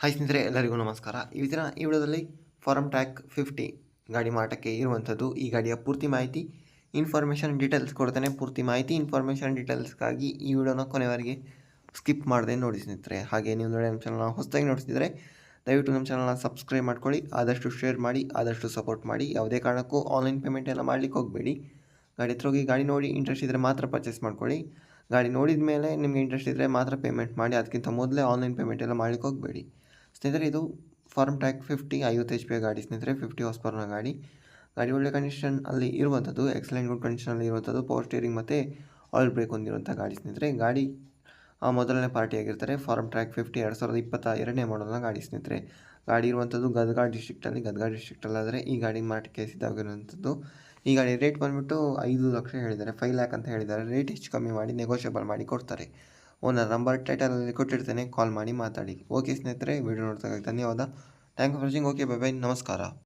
Hi ಸ್ನೇಹಿತರೆ, ಎಲ್ಲರಿಗೂ ನಮಸ್ಕಾರ. ಈ ವಿಡಿಯೋದಲ್ಲಿ ಫಾರಮ್ ಟ್ರ್ಯಾಕ್ 50 ಗಾಡಿ ಮಾರಾಟಕ್ಕೆ ಇರುವಂಥದ್ದು. ಈ ಗಾಡಿಯ ಪೂರ್ತಿ ಮಾಹಿತಿ, ಇನ್ಫಾರ್ಮೇಷನ್, ಡೀಟೇಲ್ಸ್ ಕೊಡ್ತೇನೆ. ಪೂರ್ತಿ ಮಾಹಿತಿ, ಇನ್ಫಾರ್ಮೇಷನ್, ಡೀಟೇಲ್ಸ್ಗಾಗಿ ಈ ವಿಡಿಯೋನ ಕೊನೆವರೆಗೆ ಸ್ಕಿಪ್ ಮಾಡದೆ ನೋಡಿ ಸ್ನೇಹಿತರೆ. ಹಾಗೆ ನೀವು ನಮ್ಮ ಚಾನಲ್ನ ಹೊಸದಾಗಿ ನೋಡ್ತಿದ್ರೆ ದಯವಿಟ್ಟು ನಮ್ಮ ಚಾನಲ್ನ ಸಬ್ಸ್ಕ್ರೈಬ್ ಮಾಡ್ಕೊಳ್ಳಿ. ಆದಷ್ಟು ಶೇರ್ ಮಾಡಿ, ಆದಷ್ಟು ಸಪೋರ್ಟ್ ಮಾಡಿ. ಯಾವುದೇ ಕಾರಣಕ್ಕೂ ಆನ್ಲೈನ್ ಪೇಮೆಂಟ್ ಎಲ್ಲ ಮಾಡಲಿಕ್ಕೆ ಹೋಗಬೇಡಿ. ಗಾಡಿ ಹತ್ರ ಹೋಗಿ ಗಾಡಿ ನೋಡಿ ಇಂಟ್ರೆಸ್ಟ್ ಇದ್ದರೆ ಮಾತ್ರ ಪರ್ಚೇಸ್ ಮಾಡ್ಕೊಳ್ಳಿ. ಗಾಡಿ ನೋಡಿದ ಮೇಲೆ ನಿಮಗೆ ಇಂಟ್ರೆಸ್ಟ್ ಇದ್ದರೆ ಮಾತ್ರ ಪೇಮೆಂಟ್ ಮಾಡಿ. ಅದಕ್ಕಿಂತ ಮೊದಲೇ ಆನ್ಲೈನ್ ಪೇಮೆಂಟ್ ಎಲ್ಲ ಮಾಡಲಿಕ್ಕೆ ಹೋಗಬೇಡಿ ಸ್ನೇಹಿತರೆ. ಇದು ಫಾರ್ಮ್ ಟ್ರ್ಯಾಕ್ 50 50 HP ಗಾಡಿ ಸ್ನೇಹಿತರೆ. 50 ಹಾರ್ಸ್ ಪವರ್ನ ಗಾಡಿ ಒಳ್ಳೆ ಕಂಡೀಷನ್ ಅಲ್ಲಿ ಇರುವಂಥದ್ದು, ಎಕ್ಸಲೆಂಟ್ ಗುಡ್ ಕಂಡೀಷನಲ್ಲಿ ಇರುವಂಥದ್ದು. ಪವರ್ ಸ್ಟೀರಿಂಗ್ ಮತ್ತು ಆಯಿಲ್ ಬ್ರೇಕ್ ಹೊಂದಿರುವಂಥ ಗಾಡಿ ಸ್ನೇಹಿತರೆ. ಗಾಡಿ ಮೊದಲನೇ ಪಾರ್ಟಿಯಾಗಿರ್ತಾರೆ. ಫಾರ್ಮ್ ಟ್ರ್ಯಾಕ್ 50 2022ನೇ ಮಾಡಲ್ನ ಗಾಡಿ ಸ್ನೇಹಿತರೆ. ಗಾಡಿ ಇರುವಂಥದ್ದು ಗದಗ ಡಿಸ್ಟ್ರಿಕ್ಟಲ್ಲಾದರೆ ಈ ಗಾಡಿ ಮಾರಾಟಕ್ಕೆ ಸಿದ್ಧವಾಗಿರುವಂಥದ್ದು. ಈ ಗಾಡಿ ರೇಟ್ ಬಂದುಬಿಟ್ಟು 5 ಲಕ್ಷ ಹೇಳಿದ್ದಾರೆ, 5 ಲ್ಯಾಕ್ ಅಂತ ಹೇಳಿದ್ದಾರೆ. ರೇಟ್ ಹೆಚ್ಚು ಕಮ್ಮಿ ಮಾಡಿ ನೆಗೋಷಿಯಬಲ್ ಮಾಡಿ ಕೊಡ್ತಾರೆ. ಓನರ್ ನಂಬರ್ ಟೈಟಲಲ್ಲಿ ಕೊಟ್ಟಿರ್ತೇನೆ, ಕಾಲ್ ಮಾಡಿ ಮಾತಾಡಿ. ಓಕೆ ಸ್ನೇಹಿತರೆ, ವಿಡಿಯೋ ನೋಡ್ತಕ್ಕಂಥ ಧನ್ಯವಾದ. Thank you for watching. Okay, bye bye, ನಮಸ್ಕಾರ.